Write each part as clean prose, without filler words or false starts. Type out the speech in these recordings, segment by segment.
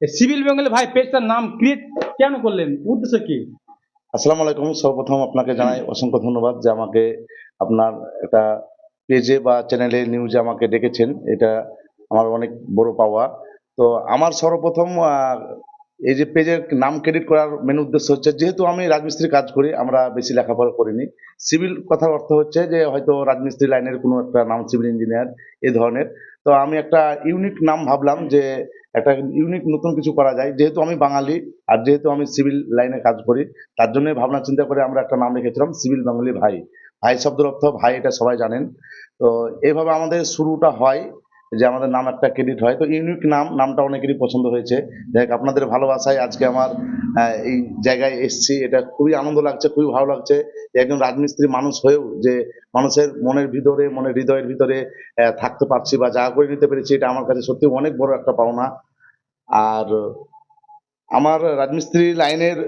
Civil Bengali ভাই পেজটার নাম create কেন করলেন, উদ্দেশ্য কি? আসসালামু আলাইকুম। সর্বপ্রথম আপনাকে জানাই অসংখ্য ধন্যবাদ যে আমাকে আপনার একটা পেজে বা চ্যানেলে নিউজে আমাকে ডেকেছেন। এটা আমার অনেক বড় পাওয়া। তো আমার সর্বপ্রথম এই যে পেজের নাম ক্রেডিট করার মেন উদ্দেশ্য হচ্ছে, যেহেতু আমি রাজমিস্ত্রি কাজ করি, আমরা বেশি লেখাপড়া করিনি। সিভিল কথার অর্থ হচ্ছে যে হয়তো রাজমিস্ত্রি লাইনের কোনো একটা নাম, সিভিল ইঞ্জিনিয়ার এই ধরনের। তো আমি একটা ইউনিক নাম ভাবলাম যে একটা ইউনিক নতুন কিছু করা যায়, যেহেতু আমি বাঙালি আর যেহেতু আমি সিভিল লাইনে কাজ করি, তার জন্য ভাবনা চিন্তা করে আমরা একটা নাম রেখেছিলাম সিভিল বেঙ্গলি ভাই। ভাই শব্দের অর্থ ভাই, এটা সবাই জানেন। তো এইভাবে আমাদের শুরুটা হয়, যে আমাদের নাম একটা ক্রেডিট হয়। তো ইউনিক নামটা অনেকেরই পছন্দ হয়েছে। দেখ, আপনাদের ভালোবাসায় আজকে আমার এই জায়গায় এসেছি, এটা খুবই আনন্দ লাগছে, খুবই ভালো লাগছে যে একজন রাজমিস্ত্রি মানুষ হয়েও যে মানুষের মনের ভিতরে, মনের হৃদয়ের ভিতরে থাকতে পারছি বা জায়গা করে নিতে পেরেছি, এটা আমার কাছে সত্যি অনেক বড় একটা পাওনা। আর আমার রাজমিস্ত্রি লাইনের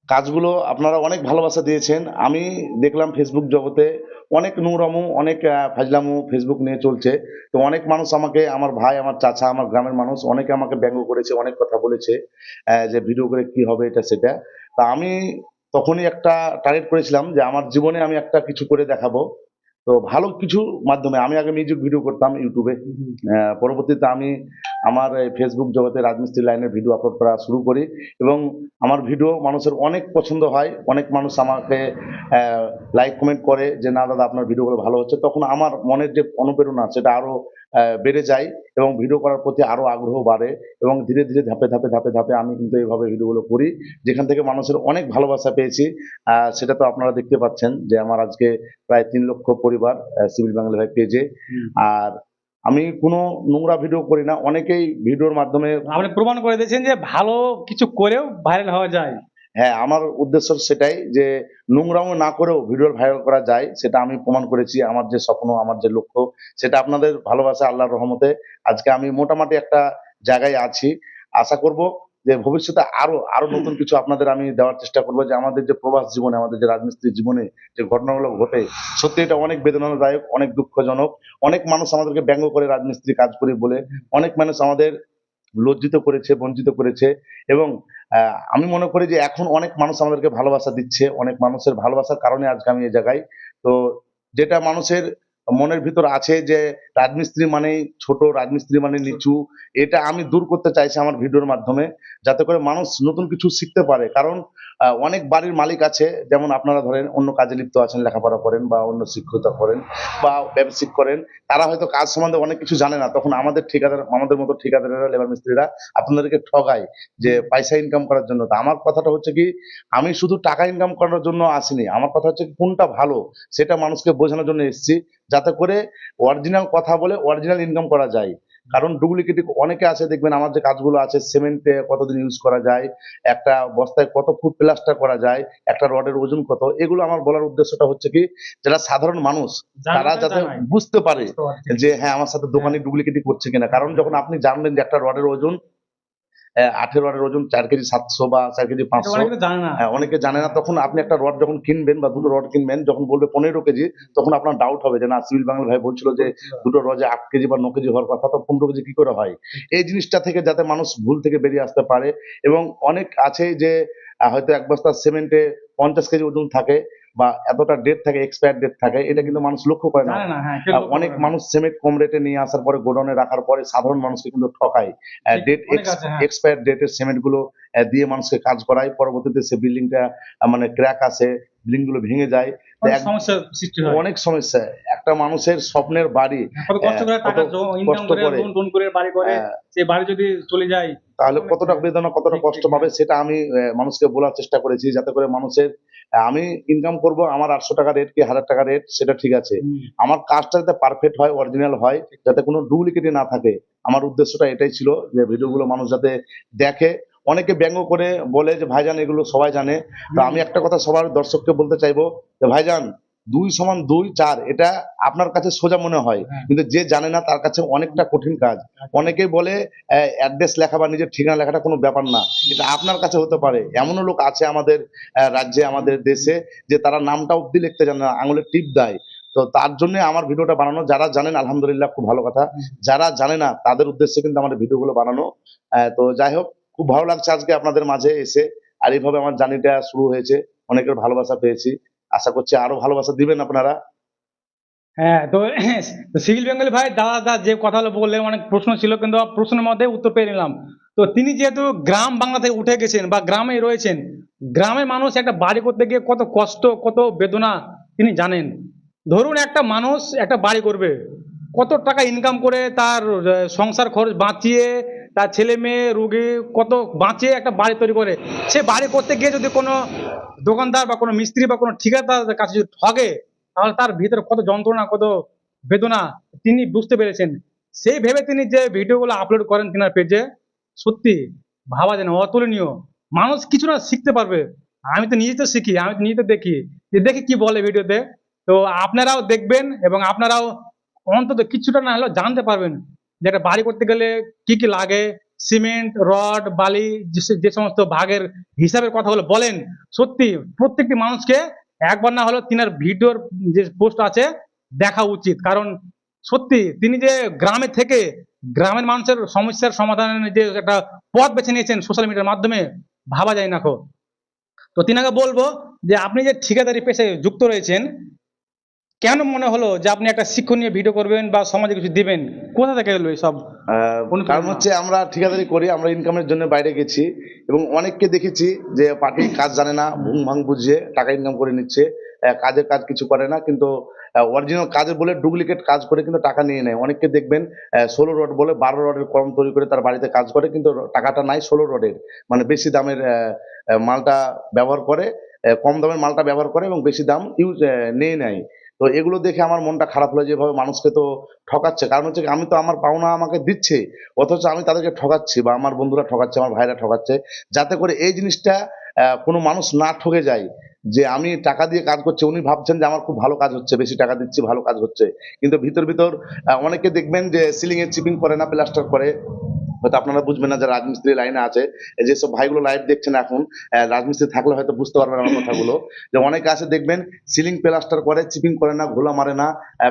কাজগুলো আপনারা অনেক ভালোবাসা দিয়েছেন। আমি দেখলাম ফেসবুক জগতে অনেক নোংরামো, অনেক ফাজলামো ফেসবুক নিয়ে চলছে। তো অনেক মানুষ আমাকে, আমার ভাই, আমার চাচা, আমার গ্রামের মানুষ অনেকে আমাকে ব্যঙ্গ করেছে, অনেক কথা বলেছে যে ভিডিও করে কি হবে এটা সেটা। তা আমি তখনই একটা টার্গেট করেছিলাম যে আমার জীবনে আমি একটা কিছু করে দেখাবো। তো ভালো কিছু মাধ্যমে আমি আগে মিউজিক ভিডিও করতাম ইউটিউবে। পরবর্তীতে আমি আমার এই ফেসবুক জগতে রাজমিস্ত্রি লাইনের ভিডিও আপলোড করা শুরু করি, এবং আমার ভিডিও মানুষের অনেক পছন্দ হয়। অনেক মানুষ আমাকে লাইক কমেন্ট করে যে না দাদা, আপনার ভিডিওগুলো ভালো হচ্ছে। তখন আমার মনের যে অনুপ্রেরণা সেটা আরো বেড়ে যায়, এবং ভিডিও করার প্রতি আরো আগ্রহ বাড়ে, এবং ধীরে ধীরে ধাপে ধাপে ধাপে ধাপে আমি কিন্তু এইভাবে ভিডিওগুলো করি, যেখান থেকে মানুষের অনেক ভালোবাসা পেয়েছি। সেটা তো আপনারা দেখতে পাচ্ছেন যে আমার আজকে প্রায় 3 লক্ষ পরিবার সিভিল বাংলা ভাই পেজে। আর আমি কোনো নোংরা ভিডিও করি না, অনেকেই ভিডিওর মাধ্যমে। আপনি প্রমাণ করে দিয়েছেন যে ভালো কিছু করেও ভাইরাল হওয়া যায়। হ্যাঁ, আমার উদ্দেশ্য সেটাই যে নোংরামো না করেও ভিডিও ভাইরাল করা যায়, সেটা আমি প্রমাণ করেছি। আমার যে স্বপ্ন, আমার যে লক্ষ্য, সেটা আপনাদের ভালোবাসা, আল্লাহর রহমতে আজকে আমি মোটামুটি একটা জায়গায় আছি। আশা করব যে ভবিষ্যতে আরো আরো নতুন কিছু আপনাদের আমি দেওয়ার চেষ্টা করবো, যে আমাদের যে প্রবাস জীবনে, আমাদের যে রাজমিস্ত্রি জীবনে যে ঘটনাগুলো ঘটে, সত্যি এটা অনেক বেদনাদায়ক, অনেক দুঃখজনক। অনেক মানুষ আমাদেরকে ব্যঙ্গ করে রাজমিস্ত্রি কাজ করি বলে, অনেক মানুষ আমাদের লজ্জিত করেছে, বঞ্চিত করেছে। এবং আমি মনে করি যে এখন অনেক মানুষ আমাদেরকে ভালোবাসা দিচ্ছে, অনেক মানুষের ভালোবাসার কারণে আজকে আমি এই জায়গায়। তো যেটা মানুষের মনের ভিতর আছে যে রাজমিস্ত্রি মানেই ছোট, রাজমিস্ত্রি মানে নিচু, এটা আমি দূর করতে চাইছি আমার ভিডিওর মাধ্যমে, যাতে করে মানুষ নতুন কিছু শিখতে পারে। কারণ অনেক বাড়ির মালিক আছে, যেমন আপনারা ধরেন অন্য কাজে লিপ্ত আছেন, লেখাপড়া করেন বা অন্য শিক্ষকতা করেন বা ব্যবসায়িক করেন, তারা হয়তো কাজ সম্বন্ধে অনেক কিছু জানে না। তখন আমাদের ঠিকাদার, আমাদের মতো ঠিকাদারেরা, লেবার মিস্ত্রিরা আপনাদেরকে ঠগায় যে পয়সা ইনকাম করার জন্য। তো আমার কথাটা হচ্ছে কি, আমি শুধু টাকা ইনকাম করার জন্য আসিনি। আমার কথা হচ্ছে কোনটা ভালো সেটা মানুষকে বোঝানোর জন্য এসেছি, যাতে করে অরিজিনাল কথা বলে অরিজিনাল ইনকাম করা যায়। কারণ ডুপ্লিকেট অনেকে আছে, দেখবেন আমার যে কাজগুলো আছে, সিমেন্টে কতদিন ইউজ করা যায়, একটা বস্তায় কত ফুট প্লাস্টার করা যায়, একটা রডের ওজন কত, এগুলো আমার বলার উদ্দেশ্যটা হচ্ছে কি, যারা সাধারণ মানুষ তারা যাতে বুঝতে পারে যে হ্যাঁ, আমার সাথে দোকানি ডুপ্লিকেটই করছে কিনা। কারণ যখন আপনি জানবেন যে একটা রডের ওজন 18 রডের ওজন 4 কেজি 700 বা 4 কেজি 500, এটা অনেকে জানে না। অনেকে জানে না। তখন আপনি একটা রড যখন কিনবেন বা দুটো রড কিনবেন, যখন বলবে 15 কেজি, তখন আপনার ডাউট হবে যে না, সিভিল বাংলা ভাই বলছিল যে দুটো রডে 8 কেজি বা 9 কেজি হওয়ার কথা, তো 15 কেজি কি করে হয়। এই জিনিসটা থেকে যাতে মানুষ ভুল থেকে বেরিয়ে আসতে পারে। এবং অনেক আছে যে হয়তো এক বস্তা সিমেন্টে 50 কেজি ওজন থাকে বা এতটা ডেট থাকে, এক্সপায়ার ডেট থাকে, এটা কিন্তু মানুষ লক্ষ্য করে না। জানে না, হ্যাঁ, কেউ লক্ষ্য অনেক করে না। মানুষ সিমেন্ট কম রেটে নিয়ে আসার পরে গোডাউনে রাখার পরে সাধারণ মানুষকে কিন্তু ঠকায়। ঠিক, ডেট অনেক আছে, হ্যাঁ। এক্সপায়ার ডেটের সিমেন্ট গুলো দিয়ে মানুষকে কাজ করায়, পরবর্তীতে সে বিল্ডিংটা মানে ক্র্যাক আসে, বিল্ডিং গুলো ভেঙে যায়। তো অনেক সমস্যার সৃষ্টি হয়। অনেক সমস্যা। একটা মানুষের স্বপ্নের বাড়ি কত কষ্ট করে কত টাকা ইনকাম কষ্ট করে, করে, লোন টোন করে বাড়ি করে, আহ, সেই বাড়ি যদি চলে যায়, তাহলে অনেক, কতটা বেদনা, কতটা ঠিক, কষ্ট ঠিক, পাবে, হ্যাঁ। সেটা আমি মানুষকে বলার চেষ্টা করেছি, যাতে করে মানুষের আমি ইনকাম করব, আমার 800 টাকা রেট কি 1000 টাকা রেট সেটা ঠিক আছে, হুম, আমার কাজটা যাতে পারফেক্ট হয়, অরিজিনাল হয়, যাতে কোনো ডুপ্লিকেটই না থাকে। আমার উদ্দেশ্যটা এটাই ছিল, যে ভিডিওগুলো মানুষ যাতে দেখে। অনেকে ব্যঙ্গ করে বলে যে ভাইজান এগুলো সবাই জানে। তো আমি একটা কথা সবার দর্শককে বলতে চাইবো যে ভাইজান, 2 = 2 4 এটা আপনার কাছে সোজা মনে হয়, হ্যাঁ। কিন্তু যে জানে না তার কাছে অনেকটা কঠিন কাজ। অনেকেই বলে অ্যাড্রেস লেখা বা নিজের ঠিকানা লেখাটা কোনো ব্যাপার না, এটা আপনার কাছে হতে পারে। এমনও লোক আছে আমাদের রাজ্যে, আমাদের দেশে, যে তারা নামটা অব্দি লিখতে জানে না, আঙুলের টিপ দেয়। তো তার জন্য আমার ভিডিওটা বানানো। যারা জানেন আলহামদুলিল্লাহ, খুব ভালো কথা। যারা জানে না তাদের উদ্দেশ্যে কিন্তু আমার ভিডিওগুলো বানানো। তো যাই হোক, খুব ভালো লাগছে আজকে আপনাদের মাঝে এসে। আর এইভাবে আমার জার্নিটা শুরু হয়েছে, অনেকের ভালোবাসা পেয়েছি। আশা করছি আরো ভালোবাসা দিবেন আপনারা। হ্যাঁ, তো সিভিল বেঙ্গলি ভাই দাদা যে কথাগুলো বললেন, অনেক প্রশ্ন ছিল কিন্তু প্রশ্নের মধ্যে উত্তর পেয়ে নিলাম। তো তিনি যেহেতু গ্রাম বাংলা থেকে উঠে গেছেন বা গ্রামে রয়েছেন, গ্রামের মানুষ একটা বাড়ি করতে গিয়ে কত কষ্ট কত বেদনা তিনি জানেন। ধরুন একটা মানুষ একটা বাড়ি করবে, কত টাকা ইনকাম করে তার সংসার খরচ বাঁচিয়ে, তার ছেলে মেয়ে রুগী কত বাঁচিয়ে একটা বাড়ি তৈরি করে। সে বাড়ি করতে গিয়ে যদি কোনো দোকানদার বা কোনো মিস্ত্রি বা কোনো ঠিকাদারের কাছে যদি ঠগে, তাহলে তার ভিতরে কত যন্ত্রণা কত বেদনা তিনি বুঝতে পেরেছেন। সেই ভেবে তিনি যে ভিডিওগুলো আপলোড করেন তিনার পেজে, সত্যি ভাবা যায় না, অতুলনীয়। মানুষ কিছু না শিখতে পারবে। আমি তো নিজে তো শিখি, আমি তো নিজে তো দেখি যে দেখি কি বলে ভিডিওতে। তো আপনারাও দেখবেন এবং আপনারাও অন্তত কিছুটা না হলেও জানতে পারবেন যে একটা বাড়ি করতে গেলে কি কি লাগে। সিমেন্ট রড বালি যে সমস্ত ভাগের হিসাবের কথাগুলো বলেন, সত্যি প্রত্যেকটি মানুষকে একবার না হলেও তিনার ভিডিওর যে পোস্ট আছে দেখা উচিত। কারণ সত্যি তিনি যে গ্রামে থেকে গ্রামের মানুষের সমস্যার সমাধানের যে একটা পথ বেছে নিয়েছেন সোশ্যাল মিডিয়ার মাধ্যমে, ভাবা যায় না খো। তো তিনাকে বলবো যে আপনি যে ঠিকাদারি পেশায় যুক্ত রয়েছেন, কেন মনে হলো যে আপনি একটা শিক্ষণীয় ভিডিও করবেন বা সমাজে কিছু দিবেন? কোথা থেকে এলো এইসব কারণ অনুপ্রেরণা? হচ্ছে আমরা ঠিকাদারি করি, আমরা ইনকামের জন্য বাইরে গেছি এবং অনেককে দেখেছি যে পার্টি কাজ জানে না, ভুং ভাং বুঝিয়ে টাকা ইনকাম করে নিচ্ছে। কাজের কাজ কিছু করে না, কিন্তু অরিজিনাল কাজের বলে ডুপ্লিকেট কাজ করে কিন্তু টাকা নিয়ে নেয়। অনেককে দেখবেন 16 রড বলে 12 রডের কলম তৈরি করে তার বাড়িতে কাজ করে, কিন্তু টাকাটা নাই 16 রডের। মানে বেশি দামের মালটা ব্যবহার করে, কম দামের মালটা ব্যবহার করে এবং বেশি দাম নিয়ে নেয়। তো এগুলো দেখে আমার মনটা খারাপ হলো, যেভাবে মানুষকে তো ঠকাচ্ছে। কারণ হচ্ছে কি, আমি তো আমার পাওনা আমাকে দিচ্ছে, অথচ আমি তাদেরকে ঠকাচ্ছি বা আমার বন্ধুরা ঠকাচ্ছে, আমার ভাইরা ঠকাচ্ছে। যাতে করে এই জিনিসটা কোনো মানুষ না ঠকে যায় যে আমি টাকা দিয়ে কাজ করছি, উনি ভাবছেন যে আমার খুব ভালো কাজ হচ্ছে, বেশি টাকা দিচ্ছি ভালো কাজ হচ্ছে, কিন্তু ভিতর ভিতর অনেকে দেখবেন যে সিলিং এর চিপিং করে না, প্লাস্টার করে। হয়তো আপনারা বুঝবেন না যারা রাজমিস্ত্রি লাইনে আছে, এই যেসব ভাইগুলো লাইভ দেখছেন এখন, রাজমিস্ত্রি থাকলে হয়তো বুঝতে পারবেন আমার কথাগুলো। যে অনেকে আছে দেখবেন সিলিং প্লাস্টার করে, চিপিং করে না, ঘোলা মারে না,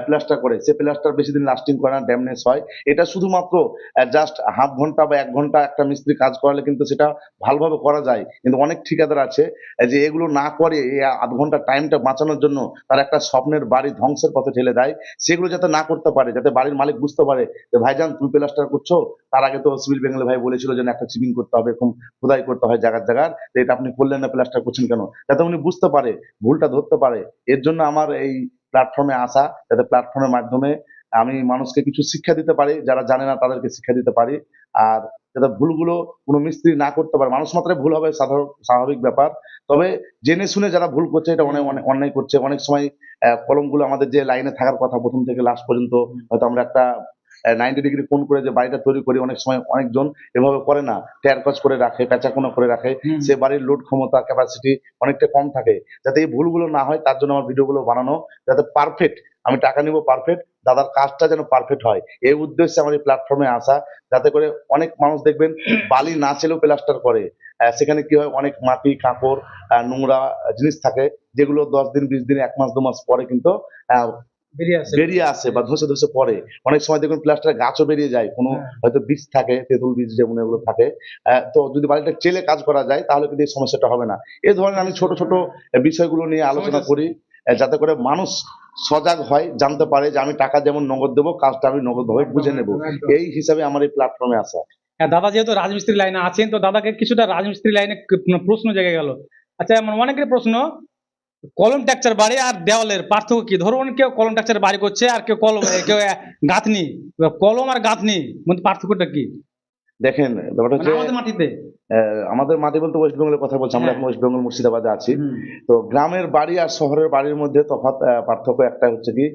প্লাস্টার করে। সে প্লাস্টার বেশি দিন লাস্টিং করে না, ড্যামেজ হয়। এটা শুধুমাত্র জাস্ট হাফ ঘন্টা বা 1 ঘন্টা একটা মিস্ত্রি কাজ করালে কিন্তু সেটা ভালোভাবে করা যায়। কিন্তু অনেক ঠিকাদার আছে যে এগুলো না করে এই আধ ঘন্টা টাইমটা বাঁচানোর জন্য তার একটা স্বপ্নের বাড়ি ধ্বংসের পথে ঠেলে দেয়। সেগুলো যাতে না করতে পারে, যাতে বাড়ির মালিক বুঝতে পারে যে ভাইজান তুমি প্লাস্টার করছো, তার আগে তো সিভিল বেঙ্গলি ভাই বলেছিল যে না, একটা চিপিং করতে হবে, এরকম খোদাই করতে হয় জায়গার জায়গার, তো এটা আপনি করলেন না, প্লাস্টার করছেন কেন? যাতে উনি বুঝতে পারে, ভুলটা ধরতে পারে। এর জন্য আমার এই প্ল্যাটফর্মে আসা, যাতে প্ল্যাটফর্মের মাধ্যমে আমি মানুষকে কিছু শিক্ষা দিতে পারি, যারা জানে না তাদেরকে শিক্ষা দিতে পারি। আর যাতে ভুলগুলো কোনো মিস্ত্রি না করতে পারে। মানুষ মাত্রই ভুল হবে, সাধারণ স্বাভাবিক ব্যাপার। তবে জেনে শুনে যারা ভুল করছে, এটা অনেক অনেক অন্যায় করছে। অনেক সময় কলমগুলো আমাদের যে লাইনে থাকার কথা প্রথম থেকে লাস্ট পর্যন্ত, হয়তো আমরা একটা 90 ডিগ্রি কোণ করে যে বাড়িটা তৈরি করি, অনেক সময় অনেকজন এভাবে করে না, টেরকচ করে রাখে, পেঁচাকোনা করে রাখে। হুম। সে বাড়ির লোড ক্ষমতা ক্যাপাসিটি অনেকটা কম থাকে। যাতে এই ভুলগুলো না হয় তার জন্য আমার ভিডিওগুলো বানানো, যাতে পারফেক্ট আমি টাকা নিব, পারফেক্ট দাদার কাজটা যেন পারফেক্ট হয়, এই উদ্দেশ্যে আমার এই প্ল্যাটফর্মে আসা। যাতে করে অনেক মানুষ দেখবেন বালি না চেলেও প্লাস্টার করে। সেখানে কি হয়, অনেক মাটি কাঁকড় নোংরা জিনিস থাকে, যেগুলো 10 দিন 20 দিন 1 মাস 2 মাস পরে কিন্তু আহ, বেরিয়ে আসে। বেরিয়ে আসে বা ধসে ধসে পড়ে। অনেক সময় দেখুন প্লাস্টারের গাছও বেরিয়ে যায়, কোনো হ্যাঁ। হয়তো বীজ থাকে, তেঁতুল বীজ যেমন এগুলো থাকে। তো যদি বাড়িটা চেলে কাজ করা যায় তাহলে কিন্তু এই সমস্যাটা হবে না। এই ধরনের আমি ছোট ছোট বিষয়গুলো নিয়ে আলোচনা করি, যাতে করে মানুষ সজাগ হয়, জানতে পারে যে আমি টাকা যেমন নগদ দেবো, কাজটা আমি নগদ ভাবে বুঝে নেব। একদম। এই হিসাবে আমার এই প্ল্যাটফর্মে আসা। হ্যাঁ, দাদা যেহেতু রাজমিস্ত্রি লাইনে আছেন, তো দাদাকে কিছুটা রাজমিস্ত্রি লাইনে প্রশ্ন জেগে গেল। আচ্ছা, মানে অনেকের প্রশ্ন, কলম টেক্সচার বাড়ি আর দেওয়ালের পার্থক্য কি? ধরুন কেউ কলম টেক্সচার বাড়ি করছে আর কেউ কলম কেউ গাঁথনি। এবার কলম আর গাঁথনি মধ্যে পার্থক্যটা কি? দেখেন, ব্যাপারটা মানে হচ্ছে আমাদের মাটিতে। আমাদের মাটি বলতে ওয়েস্ট বেঙ্গলের কথা বলছি, আমরা হ্যাঁ। এখন ওয়েস্ট বেঙ্গল মুর্শিদাবাদে আছি। হুম। তো গ্রামের বাড়ি আর শহরের বাড়ির মধ্যে তফাৎ, পার্থক্য একটা হচ্ছে কি,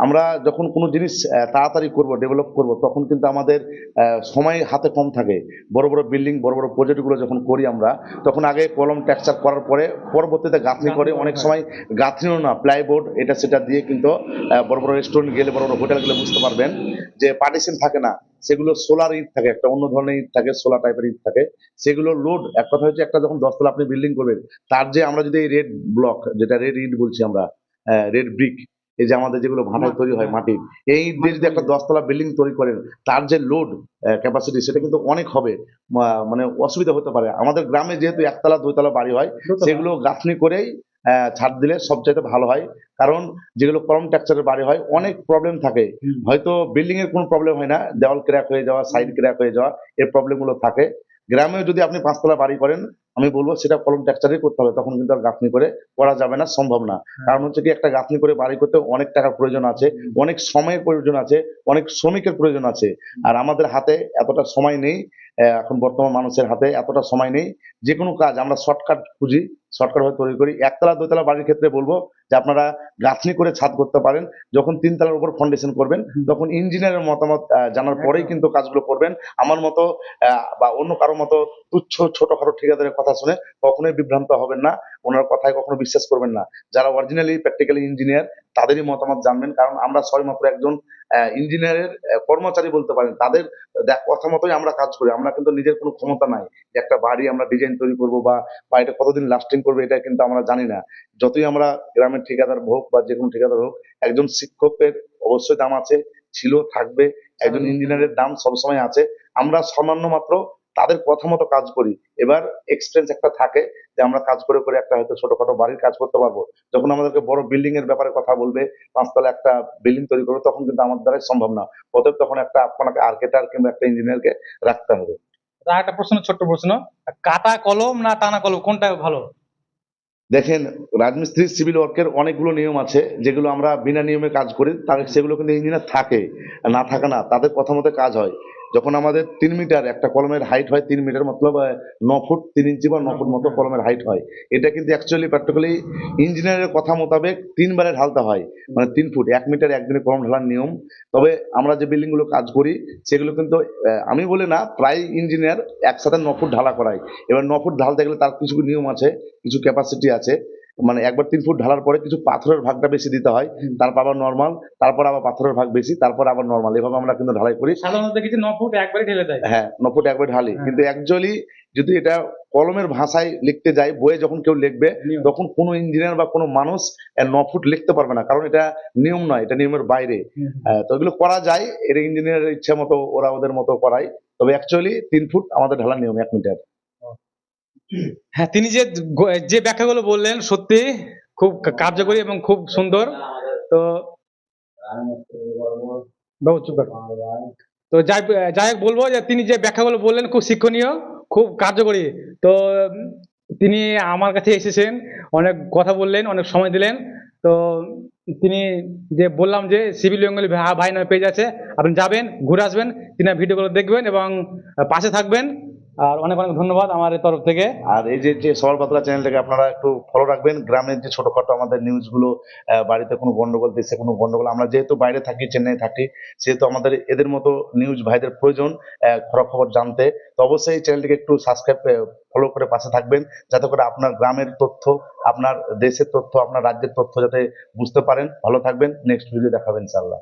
আমরা যখন কোনো জিনিস তাড়াতাড়ি করব, ডেভেলপ করব, তখন কিন্তু আমাদের সময় হাতে কম থাকে। বড় বড় বিল্ডিং, বড় বড় প্রজেক্টগুলো যখন করি আমরা, তখন আগে কলম টেক্সচার করার পরে পরবর্তীতে গাঁথনি করে, অনেক সময় গাঁথনিও না, প্লাইবোর্ড এটা সেটা দিয়ে কিন্তু বড় বড় রেস্টুরেন্ট গেলে, বড় বড় হোটেল গেলে বুঝতে পারবেন যে পার্টিশন থাকে না, সেগুলো সোলার ইট থাকে, একটা অন্য ধরনের ইট থাকে, সোলার টাইপের ইট থাকে। সেগুলো লোড, এক কথা হচ্ছে একটা যখন 10 তলা আপনি বিল্ডিং করবেন, তার যে আমরা যদি রেড ব্লক, যেটা রেড ইট বলছি আমরা, রেড ব্রিক, এই যে আমাদের যেগুলো ভাটায় তৈরি হয় মাটির, এই দিয়ে যদি একটা 10 তলা বিল্ডিং তৈরি করেন, তার যে লোড ক্যাপাসিটি সেটা কিন্তু অনেক হবে, মানে অসুবিধা হতে পারে। আমাদের গ্রামে যেহেতু 1 তলা 2 তলা বাড়ি হয়, সেগুলো গাঁথনি করেই ছাদ দিলে সবচাইতে ভালো হয়। কারণ যেগুলো কলম টেক্সচারের বাড়ি হয় অনেক প্রবলেম থাকে, হয়তো বিল্ডিং এর কোনো প্রবলেম হয় না, দেওয়াল ক্র্যাক হয়ে যাওয়া, সাইড ক্র্যাক হয়ে যাওয়া, এর প্রবলেম গুলো থাকে। গ্রামেও যদি আপনি 5 তলা বাড়ি করেন, আমি বলবো সেটা কলম টেক্সচারই করতে হবে, তখন কিন্তু আর গাঁথনি করে করা যাবে না, সম্ভব না। কারণ হচ্ছে কি, একটা গাঁথনি করে বাড়ি করতে অনেক টাকার প্রয়োজন আছে, অনেক সময়ের প্রয়োজন আছে, অনেক শ্রমিকের প্রয়োজন আছে। আর আমাদের হাতে এতটা সময় নেই, এখন বর্তমান মানুষের হাতে এতটা সময় নেই। যে কোনো কাজ আমরা শর্টকাট খুঁজি, শর্টকাট ভাবে তৈরি করি। 1 তলা 2 তলা বাড়ির ক্ষেত্রে বলবো যে আপনারা গাঁথনি করে ছাদ করতে পারেন। যখন 3 তলার উপর ফাউন্ডেশন করবেন, তখন ইঞ্জিনিয়ারের মতামত জানার পরেই কিন্তু কাজগুলো করবেন। আমার মতো বা অন্য কারো মতো তুচ্ছ ছোটখাটো ঠিকাদারের কথা শুনে কখনোই বিভ্রান্ত হবেন না, ওনার কথায় কখনো বিশ্বাস করবেন না। যারা অরিজিনালি প্র্যাকটিক্যালি ইঞ্জিনিয়ার, তাদেরই মতামত জানবেন। কারণ আমরা সবেমাত্র একজন ইঞ্জিনিয়ারের কর্মচারী বলতে পারেন। তাদের কথা মতোই আমরা কাজ করি। আমরা কিন্তু নিজের কোনো ক্ষমতা নাই যে একটা বাড়ি আমরা ডিজাইন তৈরি করবো বা এটা কতদিন লাস্টিং করবে, এটা কিন্তু আমরা জানি না। যতই আমরা গ্রামের ঠিকাদার হোক বা যে কোনো ঠিকাদার হোক, একজন শিক্ষকের অবশ্যই দাম আছে, ছিল, থাকবে। একজন ইঞ্জিনিয়ারের দাম সবসময় আছে। আমরা সামান্য মাত্র তাদের কথা মতো কাজ করি। এবার এক্সপেরিয়েন্স একটা থাকে যে আমরা কাজ করে করে একটা হয়তো ছোটখাটো বাড়ির কাজ করতে পারবো। যখন আমাদেরকে বড় বিল্ডিং এর ব্যাপারে কথা বলবে, 5 তলা একটা বিল্ডিং তৈরি করবে, তখন কিন্তু আমার দ্বারাই সম্ভব না। অতএব তখন আপনাকে আর্কিটেক্ট কিংবা একটা ইঞ্জিনিয়ারকে রাখতে হবে। আর একটা প্রশ্ন, ছোট্ট প্রশ্ন, কাটা কলম না টানা কলম কোনটা ভালো? দেখেন, রাজমিস্ত্রি সিভিল ওয়ার্কের অনেকগুলো নিয়ম আছে, যেগুলো আমরা বিনা নিয়মে কাজ করি, তাদের সেগুলো কিন্তু ইঞ্জিনিয়ার থাকে, না থাকে না, তাদের কথা মতো কাজ হয়। যখন আমাদের 3 মিটার একটা কলমের হাইট হয়, 3 মিটার মতলব 9 ফুট 3 ইঞ্চি বা 9 ফুট মতো কলমের হাইট হয়। এটা কিন্তু অ্যাকচুয়ালি প্র্যাকটিক্যালি ইঞ্জিনিয়ারের কথা মোতাবেক 3 বারে ঢালতে হয়, মানে 3 ফুট 1 মিটার একদিনে কলম ঢালার নিয়ম। তবে আমরা যে বিল্ডিং গুলো কাজ করি, সেগুলো কিন্তু আমি বলি না, প্রায় ইঞ্জিনিয়ার একসাথে 9 ফুট ঢালা করায়। এবার 9 ফুট ঢালতে গেলে তার কিছু নিয়ম আছে, কিছু ক্যাপাসিটি আছে। মানে একবার 3 ফুট ঢালার পরে কিছু পাথরের ভাগটা বেশি দিতে হয়, তারপর আবার নর্মাল, তারপর আবার পাথরের ভাগ বেশি, তারপর আবার নর্মাল, এভাবে আমরা কিন্তু ঢালাই করি। সাধারণত দেখেছি 9 ফুট একবারে ঢেলে দেয়। হ্যাঁ, 9 ফুট একবার ঢালি, কিন্তু অ্যাকচুয়ালি যদি এটা কলমের ভাষায় লিখতে যায়, বইয়ে যখন কেউ লিখবে, নিয়ম। তখন কোনো ইঞ্জিনিয়ার বা কোনো মানুষ 9 ফুট লিখতে পারবে না, কারণ এটা নিয়ম নয়, এটা নিয়মের বাইরে। তো এগুলো করা যায়, এটা ইঞ্জিনিয়ারের ইচ্ছা মতো ওরা ওদের মতো করায়। তবে অ্যাকচুয়ালি 3 ফুট আমাদের ঢালার নিয়ম, 1 মিটার। হ্যাঁ, তিনি যে ব্যাখ্যাগুলো বললেন সত্যি খুব কার্যকরী এবং খুব সুন্দর। তো বাবু চুপ কর। তো যাই হোক বলবো যে তিনি যে ব্যাখ্যাগুলো বললেন খুব শিক্ষণীয়, খুব কার্যকরী। তো তিনি আমার কাছে এসেছেন, অনেক কথা বললেন, অনেক সময় দিলেন। তো তিনি যে বললাম যে সিভিল বেঙ্গলি ভাই নামে পেজ আছে, আপনি যাবেন, ঘুরে আসবেন, তিনি ভিডিওগুলো দেখবেন এবং পাশে থাকবেন। আর অনেক অনেক ধন্যবাদ আমার তরফ থেকে। আর এই যে সবার পাতলা চ্যানেলটাকে আপনারা একটু ফলো রাখবেন। গ্রামের যে ছোটখাটো আমাদের নিউজগুলো, বাড়িতে কোনো গন্ডগোল, দেশে কোনো গন্ডগোল, আমরা যেহেতু বাইরে থাকি, চেন্নাই থাকি, সেহেতু আমাদের এদের মতো নিউজ ভাইদের প্রয়োজন খবর জানতে। তো অবশ্যই এই চ্যানেলটিকে একটু সাবস্ক্রাইব, ফলো করে পাশে থাকবেন, যাতে করে আপনার গ্রামের তথ্য, আপনার দেশের তথ্য, আপনার রাজ্যের তথ্য যাতে বুঝতে পারেন। ভালো থাকবেন, নেক্সট ভিডিও দেখাবেন ইনশাআল্লাহ।